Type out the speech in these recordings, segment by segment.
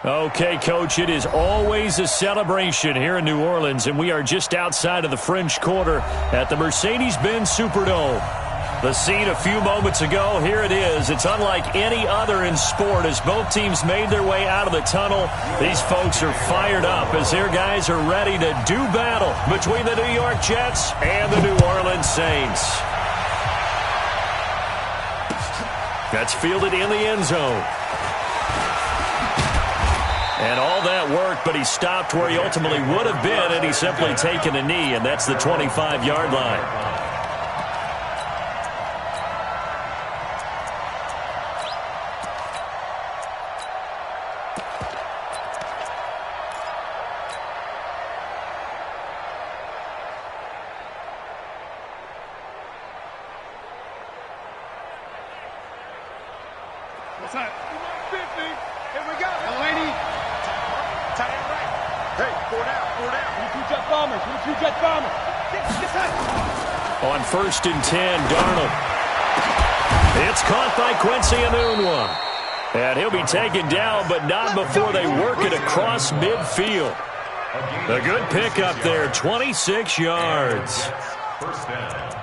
Okay, Coach, it is always a celebration here in New Orleans, and we are just outside of the French Quarter at the Mercedes-Benz Superdome. The scene a few moments ago, here it is. It's unlike any other in sport as both teams made their way out of the tunnel. These folks are fired up as their guys are ready to do battle between the New York Jets and the New Orleans Saints. That's fielded in the end zone. And all that work, but he stopped where he ultimately would have been, and he's simply taken a knee, and that's the 25-yard line. What's that? 50. Here we go. Young lady. Tie it right. Hey, 4 down, 4 down. We two jet bombers. We two jet bombers. On 1st and 10, Darnold. It's caught by Quincy Enunwa. And he'll be taken down, but not before they work it across midfield. A good pickup there, 26 yards. First down.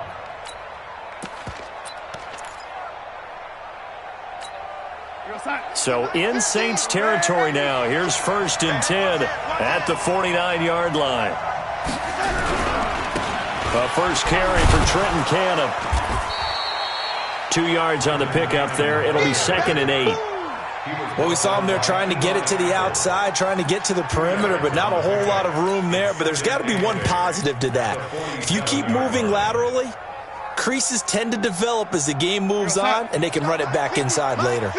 So in Saints territory now. Here's 1st and 10 at the 49-yard line. A first carry for Trenton Cannon. 2 yards on the pickup there. It'll be 2nd and 8. Well, we saw him there trying to get it to the outside, trying to get to the perimeter, but not a whole lot of room there. But there's got to be one positive to that. If you keep moving laterally, creases tend to develop as the game moves on, and they can run it back inside later.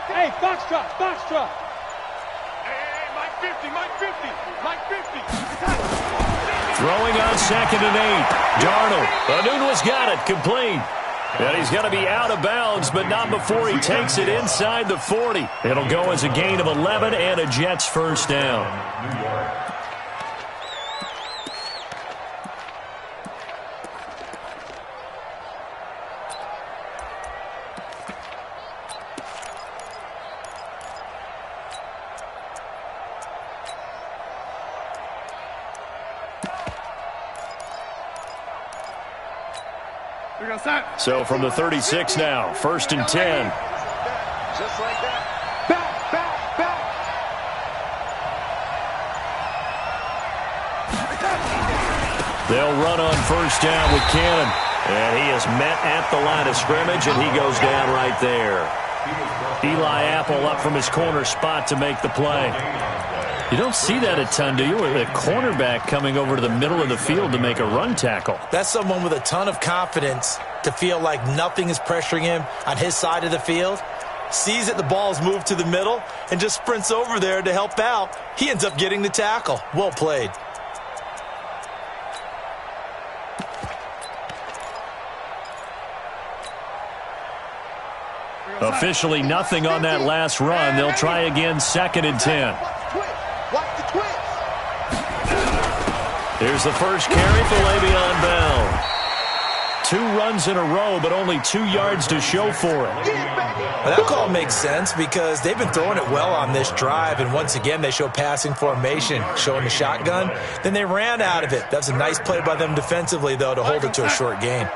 Hey, Foxtrot, Foxtrot. Hey, Mike 50, Mike 50, Mike 50. Throwing on 2nd and 8. Darnold. Enunwa's got it, complete. And he's going to be out of bounds, but not before he takes it inside the 40. It'll go as a gain of 11 and a Jets first down. New York. So from the 36 now, 1st and 10. Just like that. Back, back, back. They'll run on 1st down with Cannon. And he is met at the line of scrimmage, and he goes down right there. Eli Apple up from his corner spot to make the play. You don't see that a ton, do you? With a cornerback coming over to the middle of the field to make a run tackle. That's someone with a ton of confidence to feel like nothing is pressuring him on his side of the field. Sees that the ball's moved to the middle and just sprints over there to help out. He ends up getting the tackle. Well played. Officially nothing on that last run. They'll try again 2nd and 10. Here's the first carry for Le'Veon Bell. 2 runs in a row, but only 2 yards to show for it. Well, that call makes sense because they've been throwing it well on this drive, and once again they show passing formation, showing the shotgun. Then they ran out of it. That's a nice play by them defensively, though, to hold it to a short gain.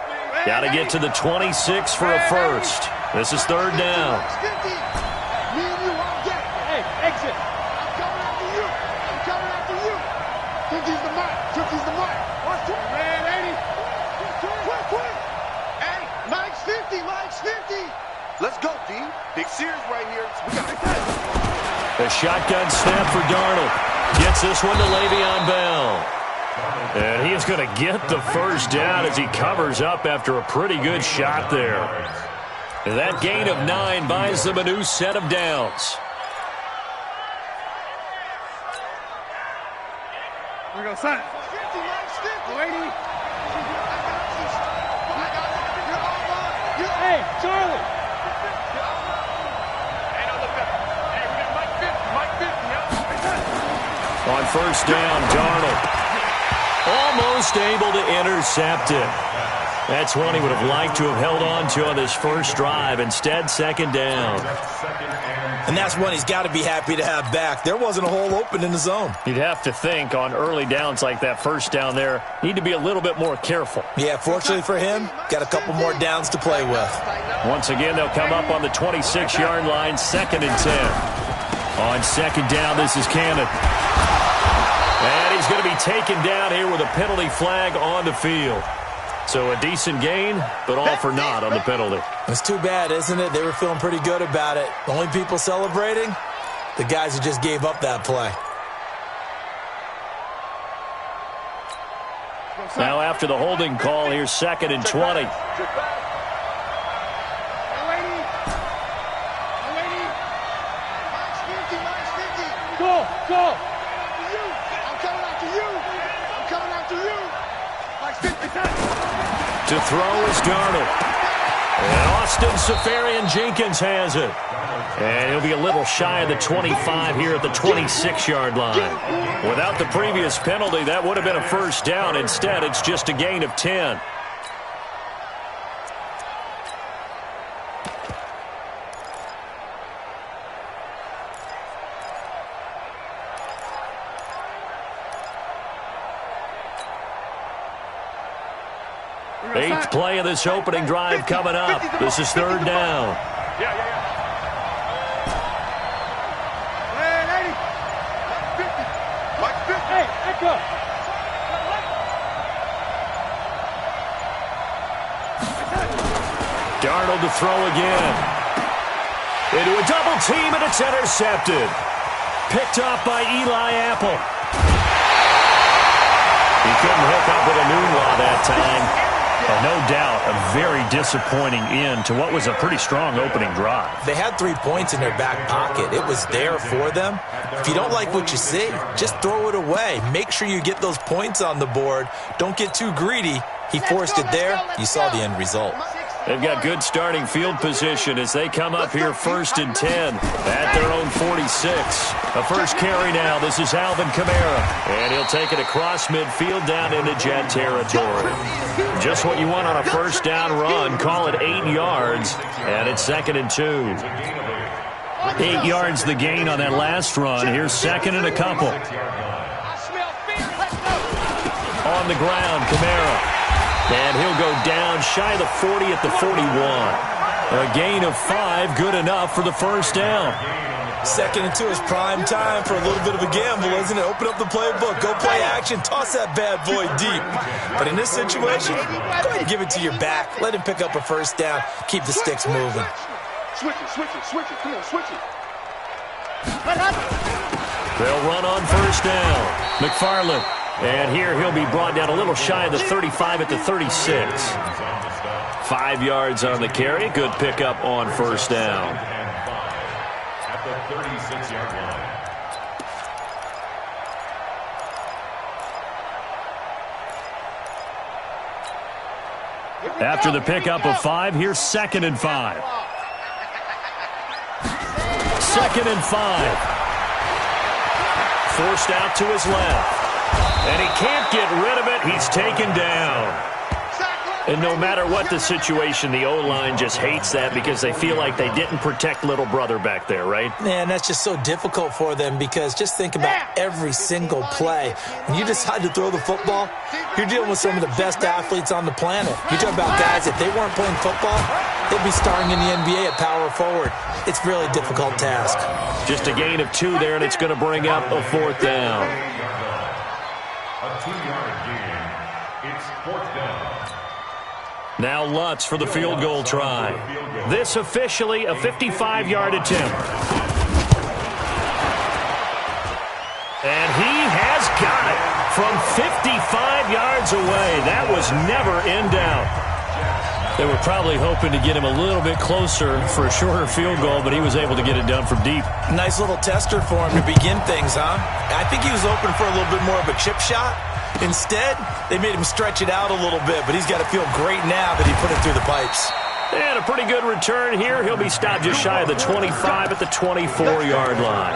Got to get to the 26 for a first. This is 3rd down. Hey, exit. I'm coming after you. I'm coming after you. Tookie's the mark. Tookie's the mark. Watch it. Man, 80. Quick, quick. Hey, Mike's 50. Mike's 50. Let's go, D. Big series right here. We got it. A shotgun snap for Darnold. Gets this one to Le'Veon Bell. And he is going to get the first down as he covers up after a pretty good shot there. That gain of 9 buys them a new set of downs. Here we go, son. 50. Hey, Charlie. On first down, Darnold almost able to intercept it. That's one he would have liked to have held on to on this first drive. Instead, second down. And that's one he's got to be happy to have back. There wasn't a hole open in the zone. You'd have to think on early downs like that first down there, need to be a little bit more careful. Yeah, fortunately for him, got a couple more downs to play with. Once again, they'll come up on the 26-yard line, 2nd and 10. On second down, this is Cannon. And he's going to be taken down here with a penalty flag on the field. So a decent gain, but all for naught on the penalty. It's too bad, isn't it? They were feeling pretty good about it. The only people celebrating, the guys who just gave up that play. Now after the holding call, here's 2nd and 20. Go! I'm coming after you! I'm coming after you! Like 50 cents! To throw is Darnold. And Austin Safarian-Jenkins has it. And he'll be a little shy of the 25 here at the 26-yard line. Without the previous penalty, that would have been a first down. Instead, it's just a gain of 10. Eighth play of this opening drive coming up. This is 3rd down. Darnold to throw again. Into a double team, and it's intercepted. Picked off by Eli Apple. He couldn't hook up with a Nunwa that time. And no doubt, a very disappointing end to what was a pretty strong opening drive. They had 3 points in their back pocket. It was there for them. If you don't like what you see, just throw it away. Make sure you get those points on the board. Don't get too greedy. He forced it there. You saw the end result. They've got good starting field position as they come up here 1st and 10 at their own 46. A first carry now. This is Alvin Kamara. And he'll take it across midfield down into Jet territory. Just what you want on a first down run. Call it 8 yards. And it's 2nd and 2. 8 yards the gain on that last run. Here's 2nd and a couple. On the ground, Kamara. And he'll go down shy of the 40 at the 41. A gain of 5, good enough for the first down. 2nd and 2 is prime time for a little bit of a gamble, isn't it? Open up the playbook, go play action, toss that bad boy deep. But in this situation, go ahead and give it to your back. Let him pick up a first down, keep the sticks moving. Switch it. Come on, switch it. They'll run on first down. McFarland. And here he'll be brought down a little shy of the 35 at the 36. 5 yards on the carry. Good pickup on first down. At the 36-yard line. After the pickup of 5, here's 2nd and 5. 2nd and 5. Forced out to his left. And he can't get rid of it. He's taken down. And no matter what the situation, the O-line just hates that because they feel like they didn't protect little brother back there, right? Man, that's just so difficult for them because just think about every single play. When you decide to throw the football, you're dealing with some of the best athletes on the planet. You're talking about guys, if they weren't playing football, they'd be starring in the NBA at power forward. It's a really difficult task. Just a gain of 2 there, and it's going to bring up a 4th down. A 2-yard gain. It's 4th down. Now Lutz for the field goal try. This officially a 55-yard attempt. And he has got it from 55 yards away. That was never in doubt. They were probably hoping to get him a little bit closer for a shorter field goal, but he was able to get it done from deep. Nice little tester for him to begin things, huh? I think he was open for a little bit more of a chip shot. Instead, they made him stretch it out a little bit, but he's got to feel great now that he put it through the pipes. And a pretty good return here. He'll be stopped just shy of the 25 at the 24-yard line.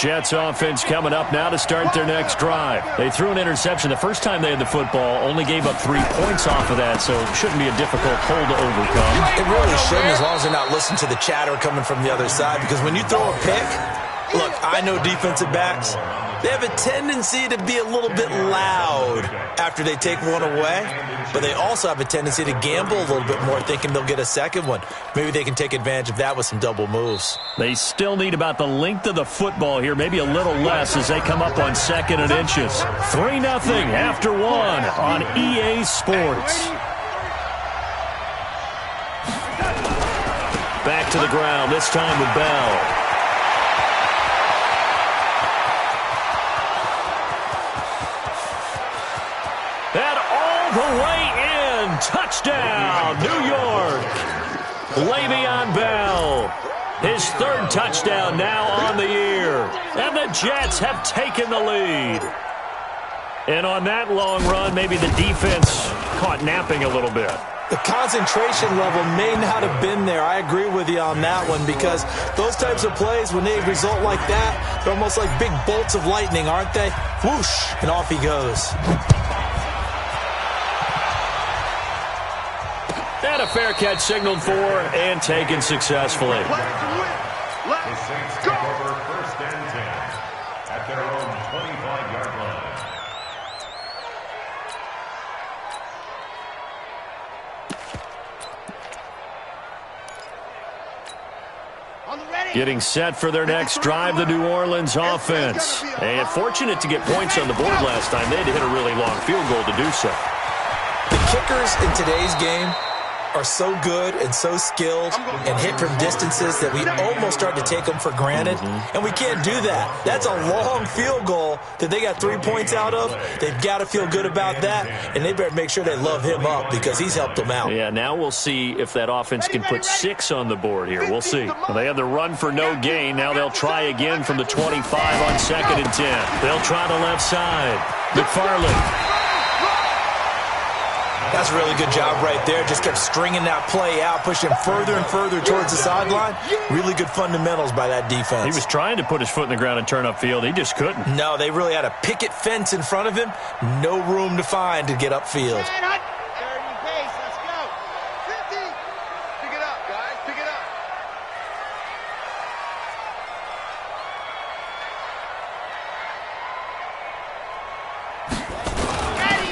Jets offense coming up now to start their next drive. They threw an interception the first time they had the football, only gave up 3 points off of that, so it shouldn't be a difficult hole to overcome. It really shouldn't, as long as they're not listening to the chatter coming from the other side, because when you throw a pick, look, I know defensive backs, they have a tendency to be a little bit loud after they take one away, but they also have a tendency to gamble a little bit more, thinking they'll get a second one. Maybe they can take advantage of that with some double moves. They still need about the length of the football here, maybe a little less as they come up on 2nd and inches. 3-0 after 1 on EA Sports. Back to the ground, this time with Bell. And all the way in. Touchdown, New York. Le'Veon Bell. His 3rd touchdown now on the year. And the Jets have taken the lead. And on that long run, maybe the defense caught napping a little bit. The concentration level may not have been there. I agree with you on that one, because those types of plays, when they result like that, they're almost like big bolts of lightning, aren't they? Whoosh, and off he goes. And a fair catch signaled for and taken successfully. The Saints take over 1st and 10 at their own 25-yard line. Getting set for their next drive, the New Orleans offense. And fortunate to get points on the board last time. They had to hit a really long field goal to do so. The kickers in today's game are so good and so skilled and hit from distances that we almost start to take them for granted. And we can't do that. That's a long field goal that they got 3 points out of. They've got to feel good about that, and they better make sure they love him up because he's helped them out. Yeah, now we'll see if that offense can put 6 on the board here. We'll see. Well, they had the run for no gain. Now they'll try again from the 25 on 2nd and 10. They'll try the left side. McFarland. That's a really good job right there. Just kept stringing that play out, pushing further and further towards the sideline. Really good fundamentals by that defense. He was trying to put his foot in the ground and turn upfield. He just couldn't. No, they really had a picket fence in front of him. No room to find to get upfield.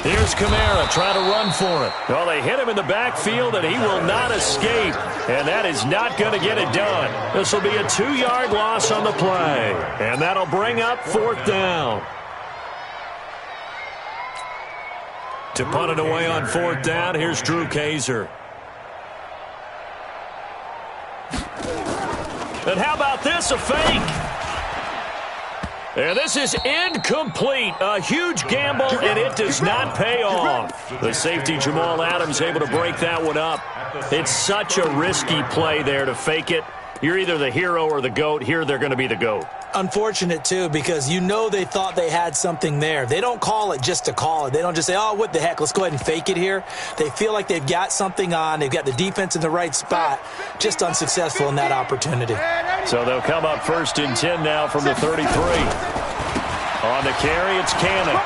Here's Kamara trying to run for it. Well, they hit him in the backfield, and he will not escape. And that is not going to get it done. This will be a 2-yard loss on the play. And that'll bring up 4th down. To punt it away on 4th down, here's Drew Kaiser. And how about this, a fake? And this is incomplete. A huge gamble, and it does not pay off. The safety, Jamal Adams, able to break that one up. It's such a risky play there to fake it. You're either the hero or the GOAT. Here, they're going to be the GOAT. Unfortunate, too, because you know they thought they had something there. They don't call it just to call it. They don't just say, oh, what the heck, let's go ahead and fake it here. They feel like they've got something on. They've got the defense in the right spot. Just unsuccessful in that opportunity. So they'll come up 1st and 10 now from the 33. On the carry, it's Cannon.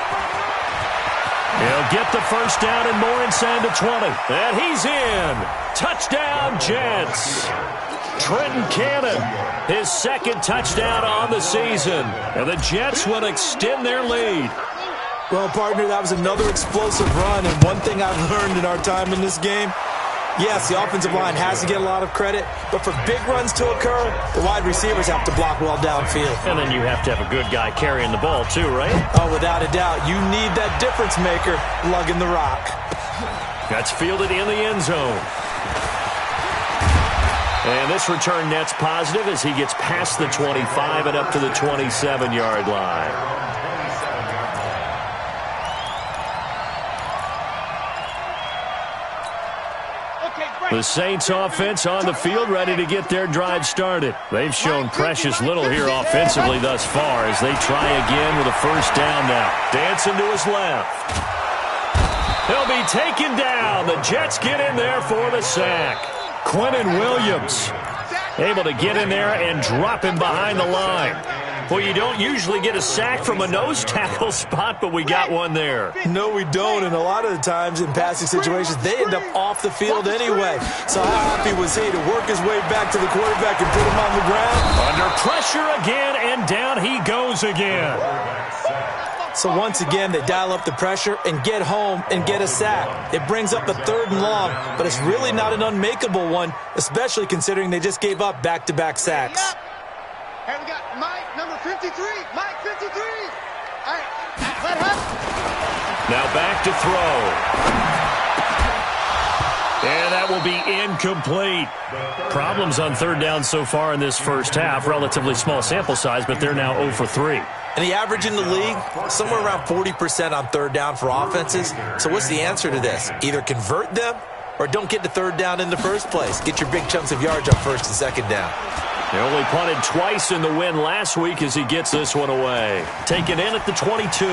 He'll get the 1st down and more inside the 20. And he's in. Touchdown, Jets. Trenton Cannon, his 2nd touchdown on the season. And the Jets will extend their lead. Well, partner, that was another explosive run. And one thing I've learned in our time in this game, yes, the offensive line has to get a lot of credit, but for big runs to occur, the wide receivers have to block well downfield. And then you have to have a good guy carrying the ball too, right? Oh, without a doubt. You need that difference maker lugging the rock. That's fielded in the end zone. And this return net's positive as he gets past the 25 and up to the 27-yard line. The Saints offense on the field ready to get their drive started. They've shown precious little here offensively thus far as they try again with a 1st down now. Dancing to his left. He'll be taken down. The Jets get in there for the sack. Quentin Williams Able to get in there and drop him behind the line. Well, you don't usually get a sack from a nose tackle spot, but we got one there. No, we don't, and a lot of the times in passing situations, they end up off the field anyway. So how happy was he to work his way back to the quarterback and put him on the ground? Under pressure again, and down he goes again. So once again, they dial up the pressure and get home and get a sack. It brings up a 3rd and long, but it's really not an unmakeable one, especially considering they just gave up back-to-back sacks. And we got Mike, number 53. Mike, 53. All right, let him. Now back to throw. And that will be incomplete. Problems on 3rd down so far in this first half. Relatively small sample size, but they're now 0 for 3. And the average in the league, somewhere around 40% on 3rd down for offenses. So what's the answer to this? Either convert them or don't get to 3rd down in the first place. Get your big chunks of yards on 1st and 2nd down. They only punted twice in the win last week as he gets this one away. Taken in at the 22.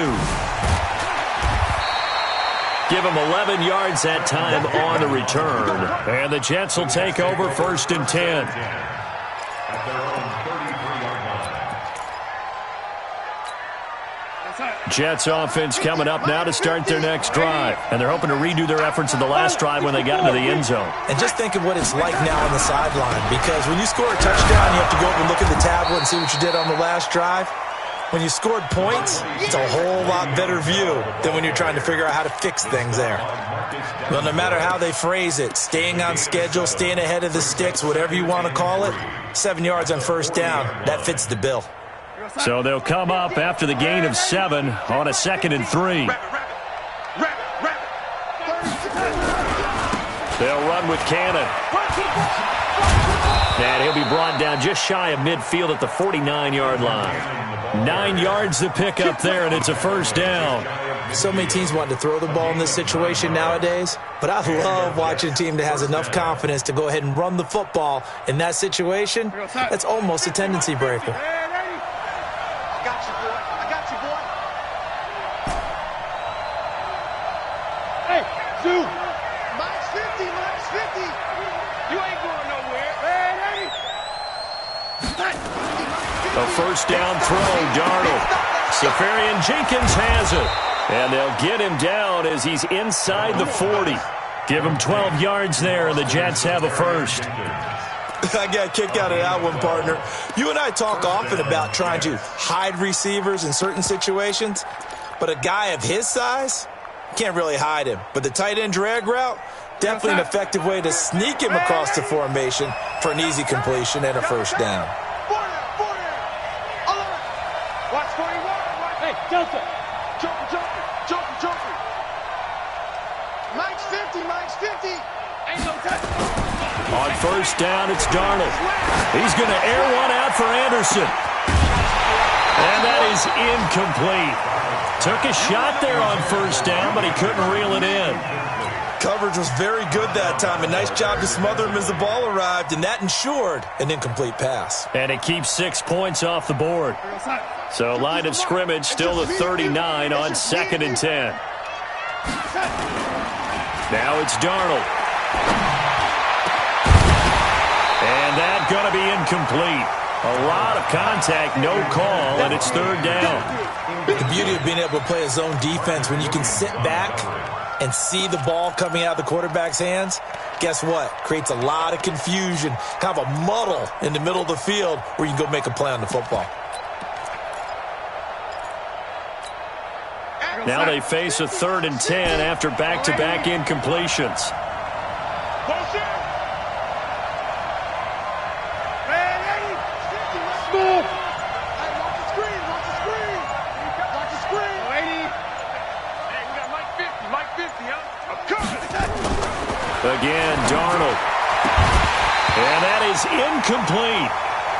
Give him 11 yards that time on the return. And the Jets will take over 1st and 10. Jets offense coming up now to start their next drive. And they're hoping to redo their efforts in the last drive when they got into the end zone. And just think of what it's like now on the sideline, because when you score a touchdown, you have to go up and look at the tablet and see what you did on the last drive. When you scored points, it's a whole lot better view than when you're trying to figure out how to fix things there. Well, no matter how they phrase it, staying on schedule, staying ahead of the sticks, whatever you want to call it, 7 yards on 1st down, that fits the bill. So they'll come up after the gain of 7 on a 2nd and 3. They'll run with Cannon. And he'll be brought down just shy of midfield at the 49-yard line. 9 yards to pick up there, and it's a 1st down. So many teams want to throw the ball in this situation nowadays, but I love watching a team that has enough confidence to go ahead and run the football. In that situation, that's almost a tendency breaker. Mike's 50, Mike's 50. You ain't going nowhere. A 1st down throw, Darnold. Safarian Jenkins has it. And they'll get him down as he's inside the 40. Give him 12 yards there, and the Jets have a 1st. I got a kick out of that one, partner. You and I talk often about trying to hide receivers in certain situations, but a guy of his size, can't really hide him. But the tight end drag route, definitely an effective way to sneak him across the formation for an easy completion and a 1st down. Watch 41. Hey, Delta. Joker. Mike's 50, Mike's 50. Ain't no touch. On 1st down, it's Darnold. He's going to air one out for Anderson. And that is incomplete. Took a shot there on 1st down, but he couldn't reel it in. Coverage was very good that time. A nice job to smother him as the ball arrived, and that ensured an incomplete pass. And it keeps 6 points off the board. So line of scrimmage still the 39 on 2nd and 10. Now it's Darnold. And that's going to be incomplete. A lot of contact, no call, and it's 3rd down. The beauty of being able to play a zone defense when you can sit back and see the ball coming out of the quarterback's hands, guess what? Creates a lot of confusion, kind of a muddle in the middle of the field where you can go make a play on the football. Now they face a 3rd and 10 after back-to-back incompletions. Again, Darnold. And that is incomplete.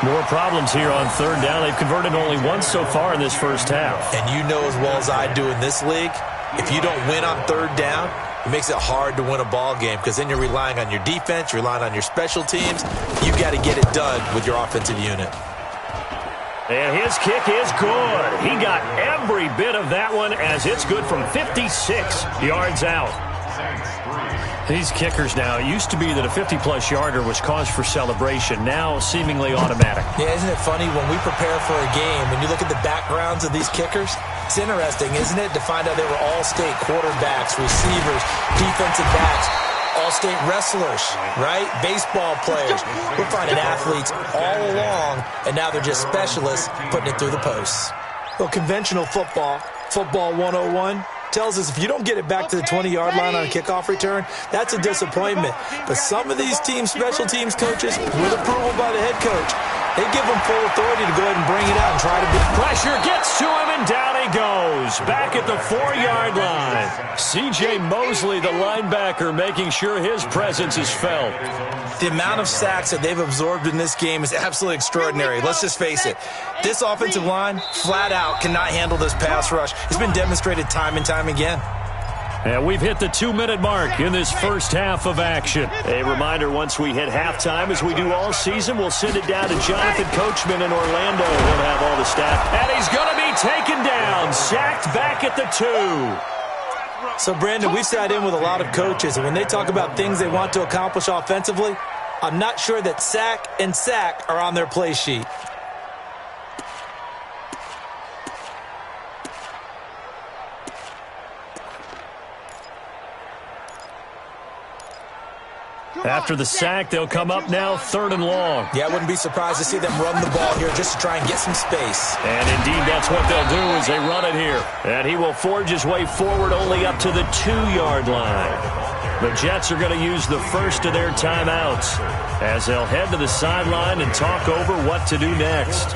More problems here on 3rd down. They've converted only once so far in this first half. And you know as well as I do in this league, if you don't win on 3rd down, it makes it hard to win a ball game because then you're relying on your defense, you're relying on your special teams. You've got to get it done with your offensive unit. And his kick is good. He got every bit of that one as it's good from 56 yards out. Saints 3. These kickers now, it used to be that a 50-plus yarder was cause for celebration. Now seemingly automatic. Yeah, isn't it funny when we prepare for a game, when you look at the backgrounds of these kickers, it's interesting, isn't it, to find out they were all-state quarterbacks, receivers, defensive backs, all-state wrestlers, right? Baseball players. We're finding athletes all along, and now they're just specialists putting it through the posts. Well, conventional football 101, tells us if you don't get it back to the 20-yard line on a kickoff return, that's a disappointment. But some of these teams, special teams coaches, with approval by the head coach, they give them full authority to go ahead and bring it out and try to beat. Pressure gets to him, and down he goes. Back at the 4-yard line. C.J. Mosley, the linebacker, making sure his presence is felt. The amount of sacks that they've absorbed in this game is absolutely extraordinary. Let's just face it. This offensive line, flat out, cannot handle this pass rush. It's been demonstrated time and time again. And we've hit the 2-minute mark in this first half of action. A reminder, once we hit halftime, as we do all season, we'll send it down to Jonathan Coachman in Orlando. He'll have all the stats. And he's going to be taken down, sacked back at the 2. So, Brandon, we've sat in with a lot of coaches, and when they talk about things they want to accomplish offensively, I'm not sure that sack and sack are on their play sheet. After the sack, they'll come up now 3rd and long. Yeah, I wouldn't be surprised to see them run the ball here just to try and get some space. And indeed, that's what they'll do as they run it here. And he will forge his way forward only up to the 2-yard line. The Jets are going to use the first of their timeouts as they'll head to the sideline and talk over what to do next.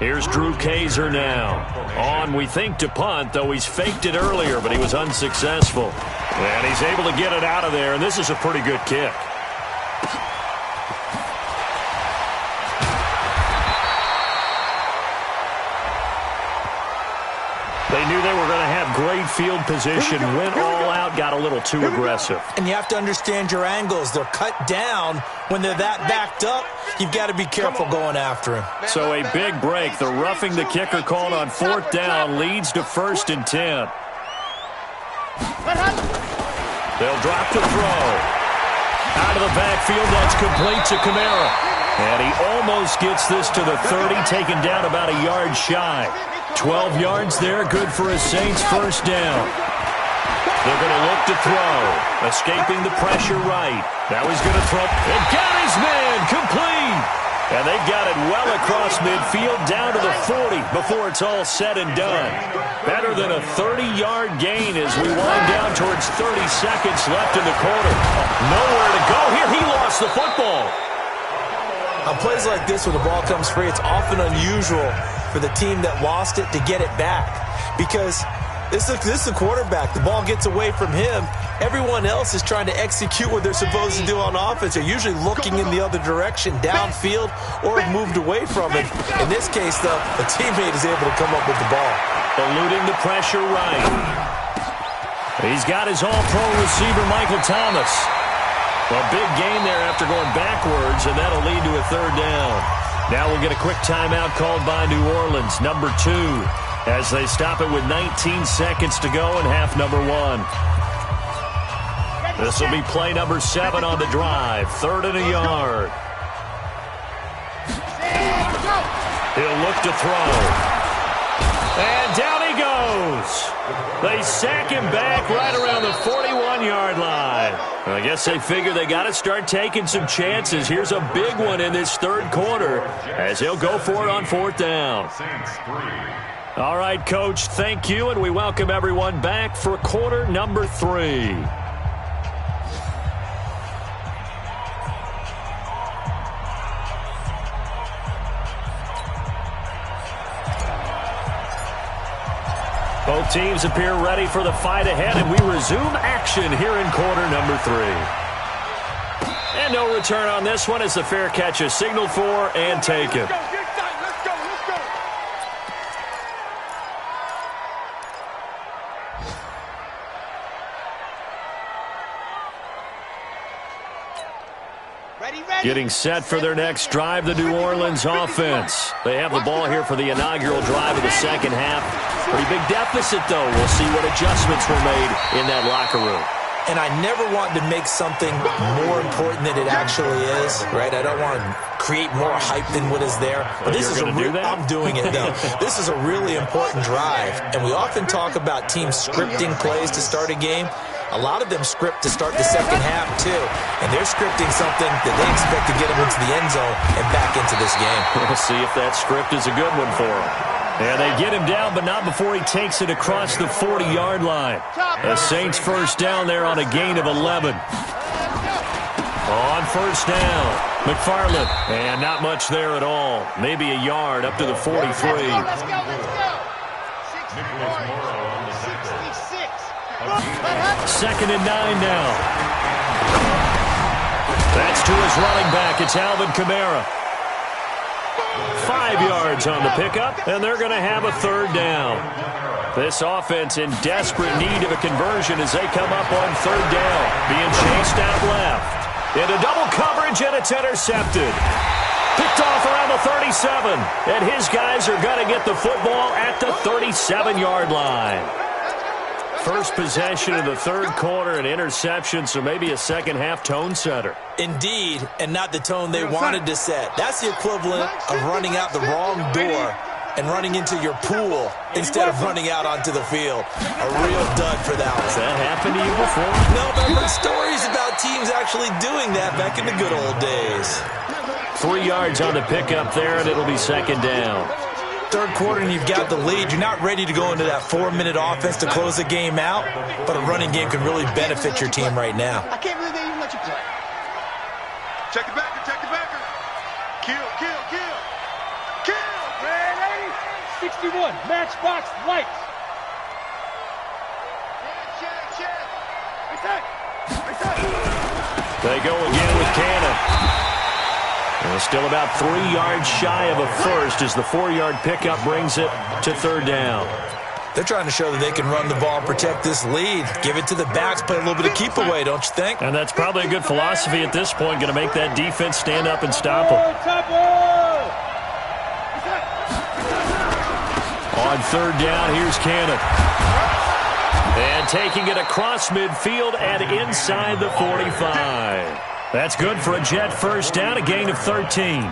Here's Drew Kaiser now. On, we think, to punt, though he's faked it earlier, but he was unsuccessful. And he's able to get it out of there, and this is a pretty good kick. They knew they were going to have great field position, went all out, got a little too aggressive. And you have to understand your angles. They're cut down. When they're that backed up, you've got to be careful going after him. So a big break. The roughing the kicker called on 4th down leads to 1st and 10. They'll drop the throw. Out of the backfield, that's complete to Kamara. And he almost gets this to the 30, taken down about a yard shy. 12 yards there, good for a Saints 1st down. They're going to look to throw. Escaping the pressure right. Now he's going to throw. It got his man complete. And they got it well across midfield down to the 40 before it's all said and done. Better than a 30-yard gain as we wind down towards 30 seconds left in the quarter. Nowhere to go here. He lost the football. On plays like this where the ball comes free, it's often unusual for the team that lost it to get it back. Because this is a quarterback. The ball gets away from him. Everyone else is trying to execute what they're supposed to do on offense. They're usually looking in the other direction, downfield, or have moved away from it. In this case, though, a teammate is able to come up with the ball. Eluding the pressure right. He's got his all-pro receiver, Michael Thomas. A big gain there after going backwards, and that'll lead to a 3rd down. Now we'll get a quick timeout called by New Orleans, number 2, as they stop it with 19 seconds to go in half number 1. This will be play number 7 on the drive, 3rd and a yard. He'll look to throw. And down he goes. They sack him back right around the 41-yard line. I guess they figure they got to start taking some chances. Here's a big one in this 3rd quarter as he'll go for it on 4th down. All right, Coach, thank you, and we welcome everyone back for quarter number 3. Both teams appear ready for the fight ahead, and we resume action here in quarter number 3. And no return on this one as the fair catch is signaled for and taken. Let's go. Ready. Getting set for their next drive, the New Orleans offense. They have the ball here for the inaugural drive of the second half. Pretty big deficit, though. We'll see what adjustments were made in that locker room. And I never want to make something more important than it actually is, right? I don't want to create more hype than what is there. But this is I'm doing it, though. This is a really important drive. And we often talk about teams scripting plays to start a game. A lot of them script to start the second half, too. And they're scripting something that they expect to get them into the end zone and back into this game. We'll see if that script is a good one for them. And they get him down, but not before he takes it across the 40-yard line. The Saints first down there on a gain of 11. On first down, McFarland. And not much there at all. Maybe a yard up to the 43. Let's go. Second and 9 now. That's to his running back. It's Alvin Kamara. 5 yards on the pickup, and they're going to have a third down. This offense in desperate need of a conversion as they come up on third down. Being chased out left. Into double coverage, and it's intercepted. Picked off around the 37, and his guys are going to get the football at the 37-yard line. First possession of the third quarter, an interception, so maybe a second-half tone setter. Indeed, and not the tone they wanted to set. That's the equivalent of running out the wrong door and running into your pool instead of running out onto the field. A real dud for that one. Has that happened to you before? No, but I've heard stories about teams actually doing that back in the good old days. 3 yards on the pickup there, and it'll be second down. Third quarter and you've got the lead. You're not ready to go into that 4-minute offense to close the game out, but a running game can really benefit your team right now. I can't believe they even let you play. Check the backer. Kill. Red 80, 61, matchbox lights. They go again with Cannon. And still about 3 yards shy of a first as the 4-yard pickup brings it to third down. They're trying to show that they can run the ball and protect this lead. Give it to the backs, play a little bit of keep away, don't you think? And that's probably a good philosophy at this point, going to make that defense stand up and stop them. On third down, here's Cannon. And taking it across midfield and inside the 45. That's good for a Jet first down, a gain of 13.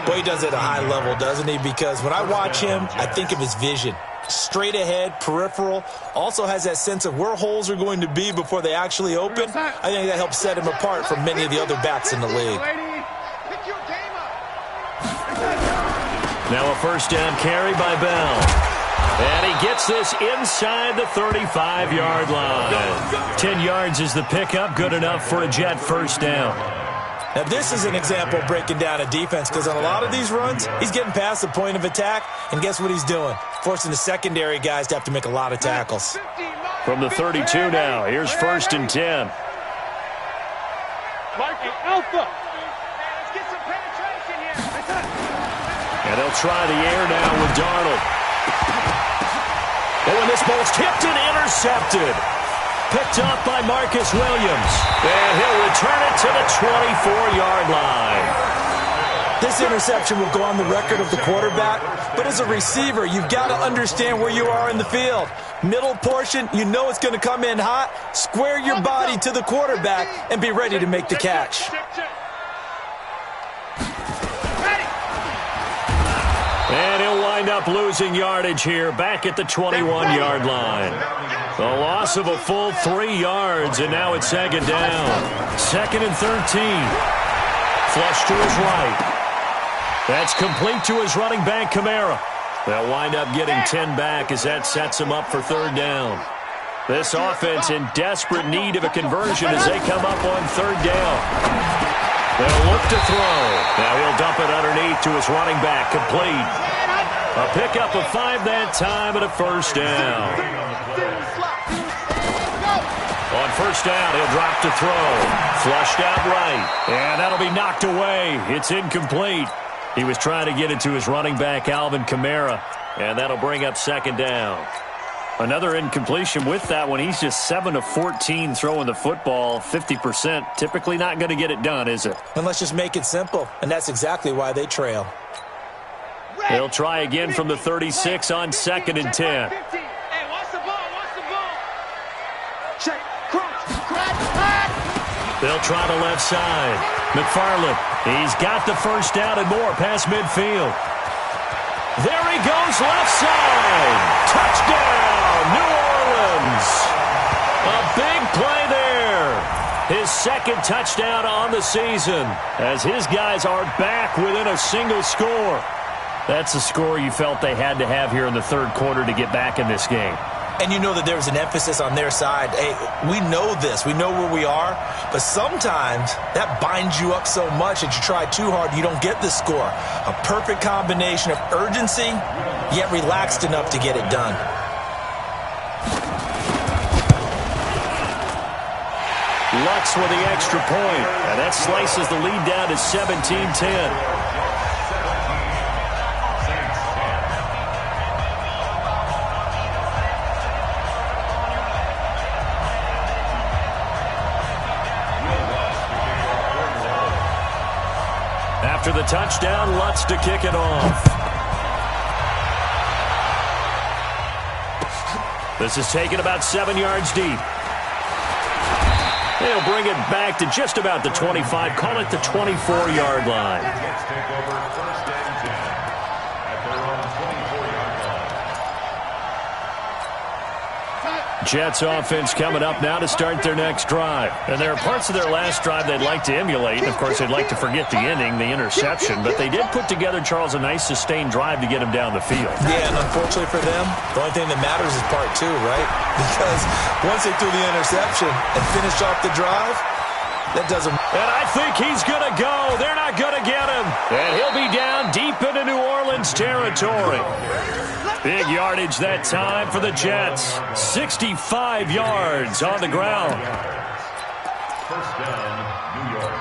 Boy, he does it at a high level, doesn't he? Because when I watch him, I think of his vision. Straight ahead, peripheral. Also has that sense of where holes are going to be before they actually open. I think that helps set him apart from many of the other backs in the league. Now a first down carry by Bell. And he gets this inside the 35-yard line. 10 yards is the pickup, good enough for a Jet first down. Now, this is an example of breaking down a defense because on a lot of these runs, he's getting past the point of attack, and guess what he's doing? Forcing the secondary guys to have to make a lot of tackles. From the 32 now, here's first and 10. Alpha. And they'll try the air now with Darnold. And when this ball's tipped and intercepted. Picked up by Marcus Williams. And he'll return it to the 24-yard line. This interception will go on the record of the quarterback, but as a receiver, you've got to understand where you are in the field. Middle portion, you know it's going to come in hot. Square your body to the quarterback and be ready to make the catch. And he'll wind up losing yardage here back at the 21-yard line. The loss of a full 3 yards, and now it's second down. Second and 13. Flush to his right. That's complete to his running back, Kamara. They'll wind up getting 10 back as that sets him up for third down. This offense in desperate need of a conversion as they come up on third down. They'll look to throw. Now he'll dump it underneath to his running back, complete. A pickup of 5 that time and a first down. On first down, he'll drop to throw. Flushed out right. And that'll be knocked away. It's incomplete. He was trying to get it to his running back, Alvin Kamara. And that'll bring up second down. Another incompletion with that one. He's just 7 of 14 throwing the football, 50%. Typically not going to get it done, is it? And let's just make it simple, and that's exactly why they trail. They'll try again from the 36 on 2nd and 10. Hey, watch the ball, watch the ball. Check. Crouch. They'll try the left side. McFarland, he's got the first down and more past midfield. There he goes, left side. Touchdown, New Orleans. A big play there. His second touchdown on the season as his guys are back within a single score. That's a score you felt they had to have here in the third quarter to get back in this game. And you know that there was an emphasis on their side. Hey, we know this. We know where we are. But sometimes that binds you up so much that you try too hard, you don't get the score. A perfect combination of urgency, yet relaxed enough to get it done. Lutz with the extra point. And that slices the lead down to 17-10. After the touchdown, Lutz to kick it off. This is taken about 7 yards deep. They'll bring it back to just about the 25. Call it the 24-yard line. Jets take over 1st and 10 at their own 24-yard line. Jets offense coming up now to start their next drive. And there are parts of their last drive they'd like to emulate. And, of course, they'd like to forget the ending, the interception. But they did put together, Charles, a nice sustained drive to get him down the field. Yeah, and unfortunately for them, the only thing that matters is part 2, right? Because once they threw the interception and finished off the drive, that doesn't matter. And I think he's going to go. They're not going to get him. And he'll be down deep into New Orleans territory. Big yardage that time for the Jets. 65 yards on the ground. First down, New York.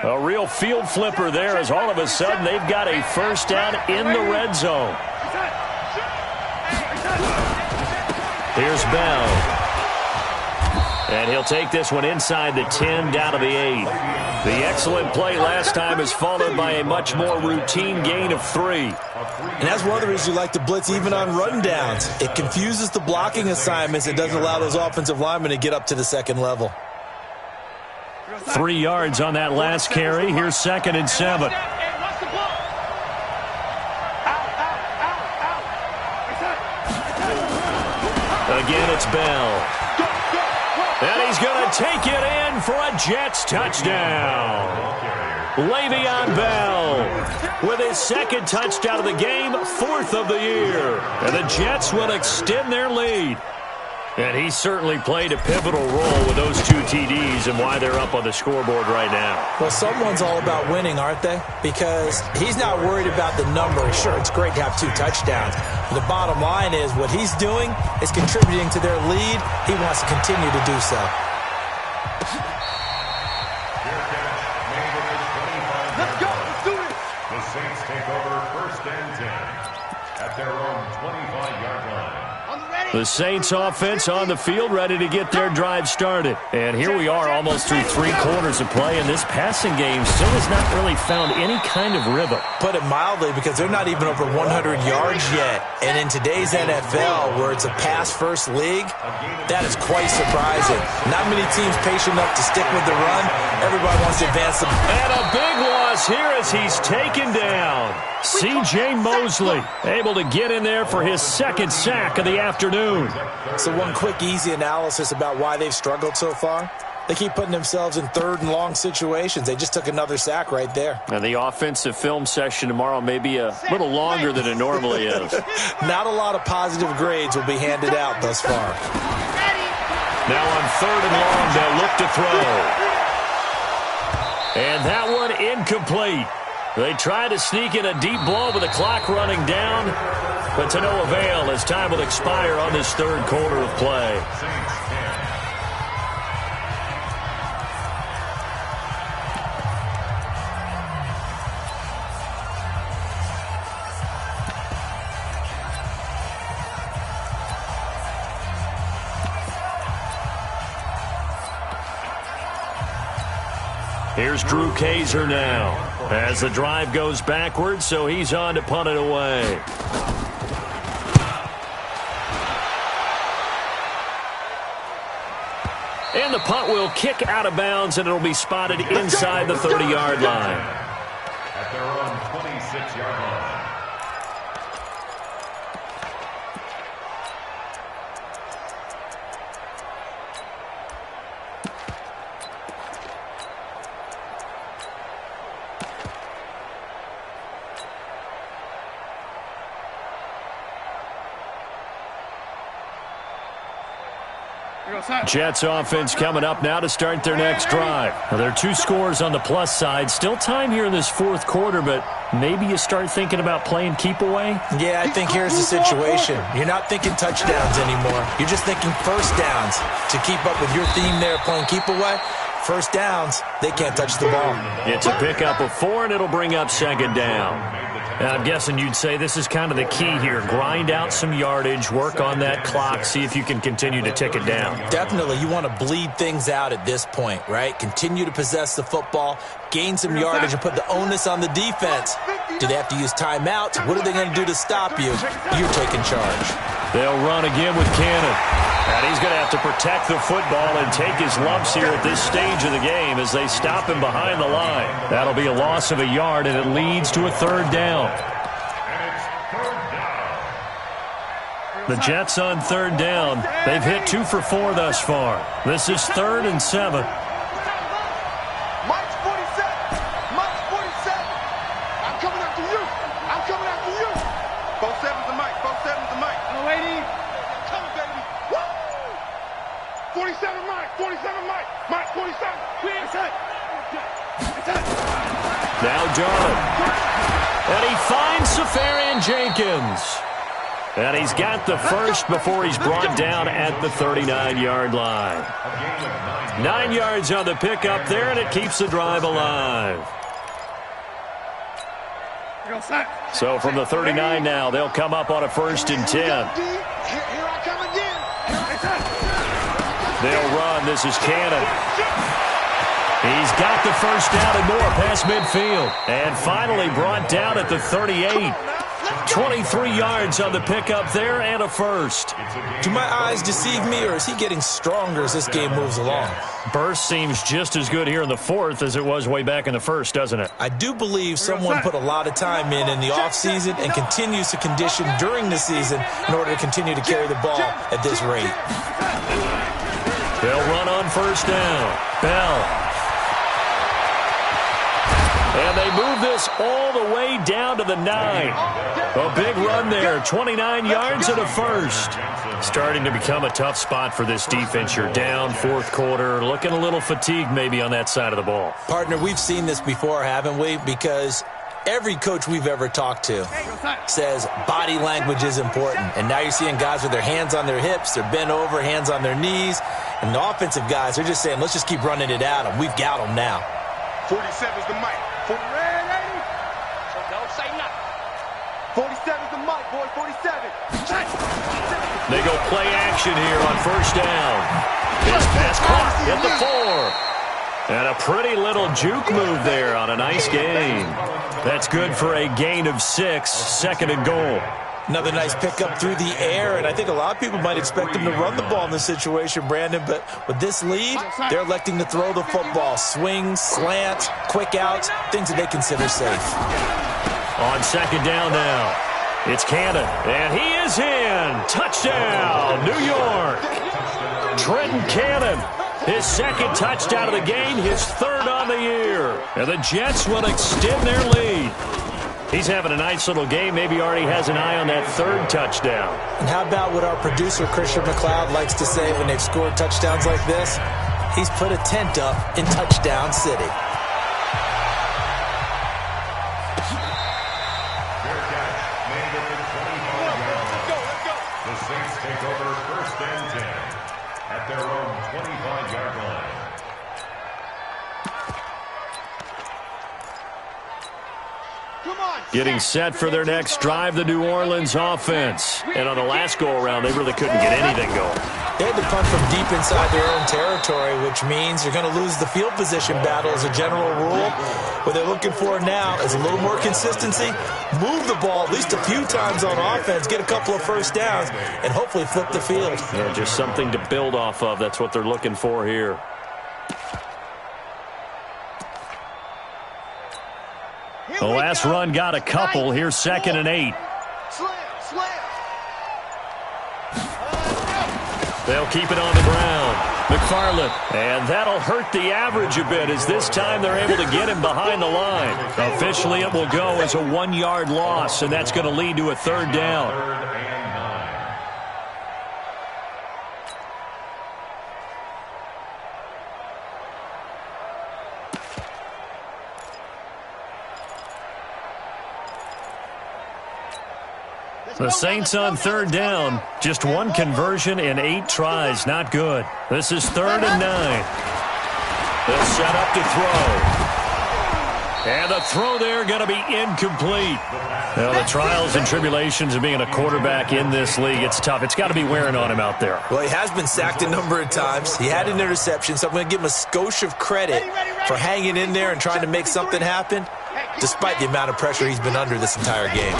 A real field flipper there as all of a sudden they've got a first down in the red zone. Here's Bell. And he'll take this one inside the 10 down to the 8. The excellent play last time is followed by a much more routine gain of 3. And that's one of the reasons you like to blitz even on run downs. It confuses the blocking assignments. It doesn't allow those offensive linemen to get up to the second level. 3 yards on that last carry. Here's 2nd and 7. Again, it's Bell. And he's going to take it in for a Jets touchdown. Le'Veon Bell with his 2nd touchdown of the game, 4th of the year. And the Jets will extend their lead. And he certainly played a pivotal role with those 2 TDs and why they're up on the scoreboard right now. Well, someone's all about winning, aren't they? Because he's not worried about the number. Sure, it's great to have 2 touchdowns. But the bottom line is what he's doing is contributing to their lead. He wants to continue to do so. Let's go. Let's do this. The Saints take over 1st and 10 at their own 25-yard line. The Saints offense on the field ready to get their drive started. And here we are almost through 3 quarters of play, and this passing game still has not really found any kind of rhythm. Put it mildly, because they're not even over 100 yards yet. And in today's NFL, where it's a pass-first league, that is quite surprising. Not many teams patient enough to stick with the run. Everybody wants to advance them. And a big loss here as he's taken down. C.J. Mosley able to get in there for his 2nd sack of the afternoon. So one quick, easy analysis about why they've struggled so far. They keep putting themselves in 3rd and long situations. They just took another sack right there. And the offensive film session tomorrow may be a little longer than it normally is. Not a lot of positive grades will be handed out thus far. Now on 3rd and long, they'll look to throw. And that one incomplete. They try to sneak in a deep blow with the clock running down, but to no avail as time will expire on this third quarter of play. Here's Drew Kaiser now as the drive goes backwards, so he's on to punt it away. And the punt will kick out of bounds, and it'll be spotted inside the 30-yard line. At their own 26-yard line. Jets offense coming up now to start their next drive. Now, there are 2 scores on the plus side. Still time here in this fourth quarter, but maybe you start thinking about playing keep away? Yeah, I think here's the situation. You're not thinking touchdowns anymore. You're just thinking first downs. To keep up with your theme there, playing keep away, first downs, they can't touch the ball. It's a pickup of 4, and it'll bring up second down. I'm guessing you'd say this is kind of the key here. Grind out some yardage, work on that clock, see if you can continue to tick it down. Definitely. You want to bleed things out at this point, right? Continue to possess the football, gain some yardage, and put the onus on the defense. Do they have to use timeouts? What are they going to do to stop you? You're taking charge. They'll run again with Cannon. And he's going to have to protect the football and take his lumps here at this stage of the game as they stop him behind the line. That'll be a loss of a yard, and it leads to a third down. The Jets on third down. They've hit 2 for 4 thus far. This is 3rd and 7. Mike's 47. Mike's 47. I'm coming after you. I'm coming after you. 47's the Mike. 47's the Mike. No, lady. Coming, baby. Woo! 47 Mike. 47 Mike. Mike 47. Now Darnold. And he finds Safarian Jenkins. And he's got the first before he's brought down at the 39-yard line. 9 yards on the pickup there, and it keeps the drive alive. So from the 39 now, they'll come up on a 1st and 10. Here I come again. They'll run. This is Cannon. He's got the first down and more past midfield. And finally brought down at the 38. 23 yards on the pickup there and a first. Do my eyes deceive me, or is he getting stronger as this game moves along? Burst seems just as good here in the 4th as it was way back in the 1st, doesn't it? I do believe someone put a lot of time in the offseason and continues to condition during the season in order to continue to carry the ball at this rate. They'll run on first down. Bell. And they move this all the way down to the 9. A big run there, 29 yards and a first. Starting to become a tough spot for this defense. You're down 4th quarter, looking a little fatigued maybe on that side of the ball. Partner, we've seen this before, haven't we? Because every coach we've ever talked to says body language is important. And now you're seeing guys with their hands on their hips, they're bent over, hands on their knees. And the offensive guys, they're just saying, let's just keep running it at them. We've got them now. 47's the mic. 47's the mic, boy. 47. They go play action here on first down. His pass caught at the 4. And a pretty little juke move there on a nice gain. That's good for a gain of 6, 2nd and goal. Another nice pickup through the air, and I think a lot of people might expect him to run the ball in this situation, Brandon, but with this lead, they're electing to throw the football. Swings, slants, quick outs, things that they consider safe. On second down now, it's Cannon, and he is in. Touchdown, New York. Trenton Cannon, his 2nd touchdown of the game, his 3rd on the year. And the Jets will extend their lead. He's having a nice little game. Maybe already has an eye on that 3rd touchdown. And how about what our producer, Christian McLeod, likes to say when they've scored touchdowns like this? He's put a tent up in Touchdown City. Saints take over 1st and 10 at their own 25-yard line. Getting set for their next drive, the New Orleans offense. And on the last go-around, they really couldn't get anything going. They had to punt from deep inside their own territory, which means you're going to lose the field position battle as a general rule. What they're looking for now is a little more consistency, move the ball at least a few times on offense, get a couple of first downs, and hopefully flip the field. Yeah, just something to build off of. That's what they're looking for here. The last run got a couple. Here's 2nd and 8. They'll keep it on the ground. McFarland. And that'll hurt the average a bit as this time they're able to get him behind the line. Officially, it will go as a 1-yard loss, and that's going to lead to a 3rd down. The Saints on 3rd down. Just 1 conversion in 8 tries. Not good. This is 3rd and 9. They'll set up to throw. And the throw there going to be incomplete. Well, the trials and tribulations of being a quarterback in this league, it's tough. It's got to be wearing on him out there. Well, he has been sacked a number of times. He had an interception, so I'm going to give him a skosh of credit for hanging in there and trying to make something happen, despite the amount of pressure he's been under this entire game.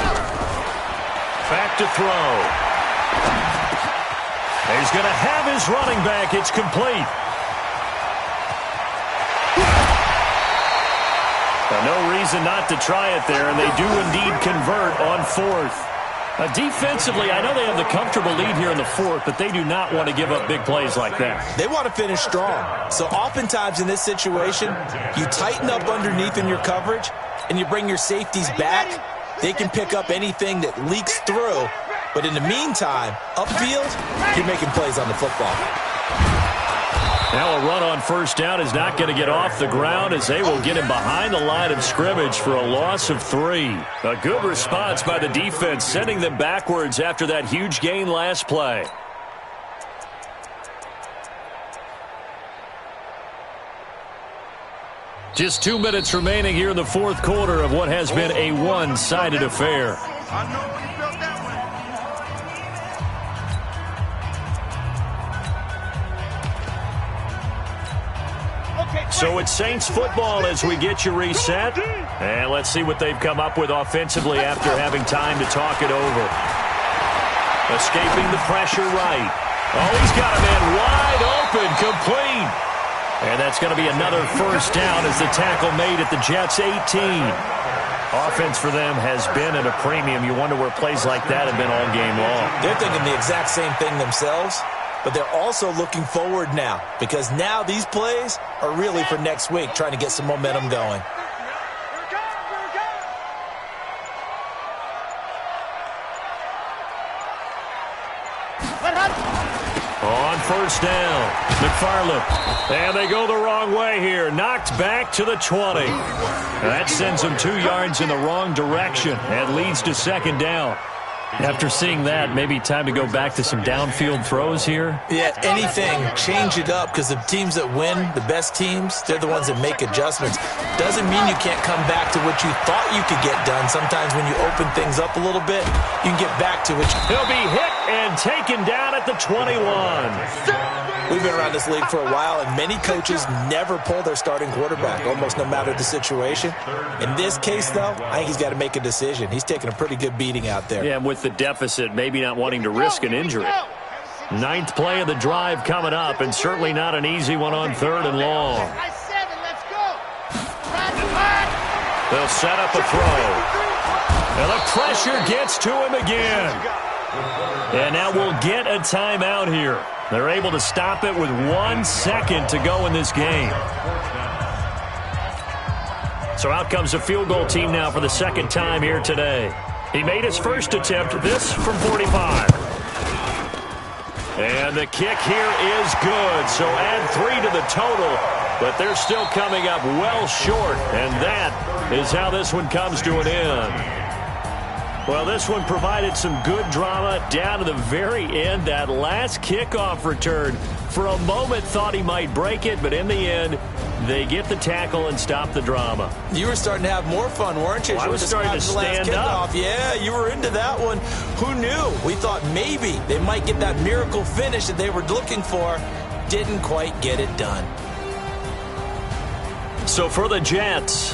Back to throw. He's going to have his running back. It's complete. No reason not to try it there, and they do indeed convert on 4th. Defensively, I know they have the comfortable lead here in the 4th, but they do not want to give up big plays like that. They want to finish strong. So oftentimes in this situation, you tighten up underneath in your coverage, and you bring your safeties back. They can pick up anything that leaks through, but in the meantime, upfield, you're making plays on the football. Now a run on 1st down is not going to get off the ground as they will get him behind the line of scrimmage for a loss of 3. A good response by the defense, sending them backwards after that huge gain last play. Just 2 minutes remaining here in the 4th quarter of what has been a one-sided affair. So it's Saints football as we get you reset. And let's see what they've come up with offensively after having time to talk it over. Escaping the pressure right. Oh, he's got a man wide open, complete. And that's going to be another 1st down as the tackle made at the Jets' 18. Offense for them has been at a premium. You wonder where plays like that have been all game long. They're thinking the exact same thing themselves, but they're also looking forward now because now these plays are really for next week, trying to get some momentum going. On 1st down, McFarland. And they go the wrong way here. Knocked back to the 20. That sends them 2 yards in the wrong direction and leads to 2nd down. After seeing that, maybe time to go back to some downfield throws here? Yeah, anything. Change it up because the teams that win, the best teams, they're the ones that make adjustments. Doesn't mean you can't come back to what you thought you could get done. Sometimes when you open things up a little bit, you can get back to it. He'll be hit and taken down at the 21. We've been around this league for a while, and many coaches never pull their starting quarterback, almost no matter the situation. In this case, though, I think he's got to make a decision. He's taking a pretty good beating out there. Yeah, with the deficit, maybe not wanting to risk an injury. 9th play of the drive coming up, and certainly not an easy one on 3rd and long. They'll set up a throw. And the pressure gets to him again. And now we'll get a timeout here. They're able to stop it with 1 second to go in this game. So out comes a field goal team now for the 2nd time here today. He made his first attempt, this from 45. And the kick here is good, so add 3 to the total, but they're still coming up well short, and that is how this one comes to an end. Well, this one provided some good drama down to the very end. That last kickoff return, for a moment thought he might break it, but in the end, they get the tackle and stop the drama. You were starting to have more fun, weren't you? Well, I was starting to stand up. Yeah, you were into that one. Who knew? We thought maybe they might get that miracle finish that they were looking for. Didn't quite get it done. So for the Jets,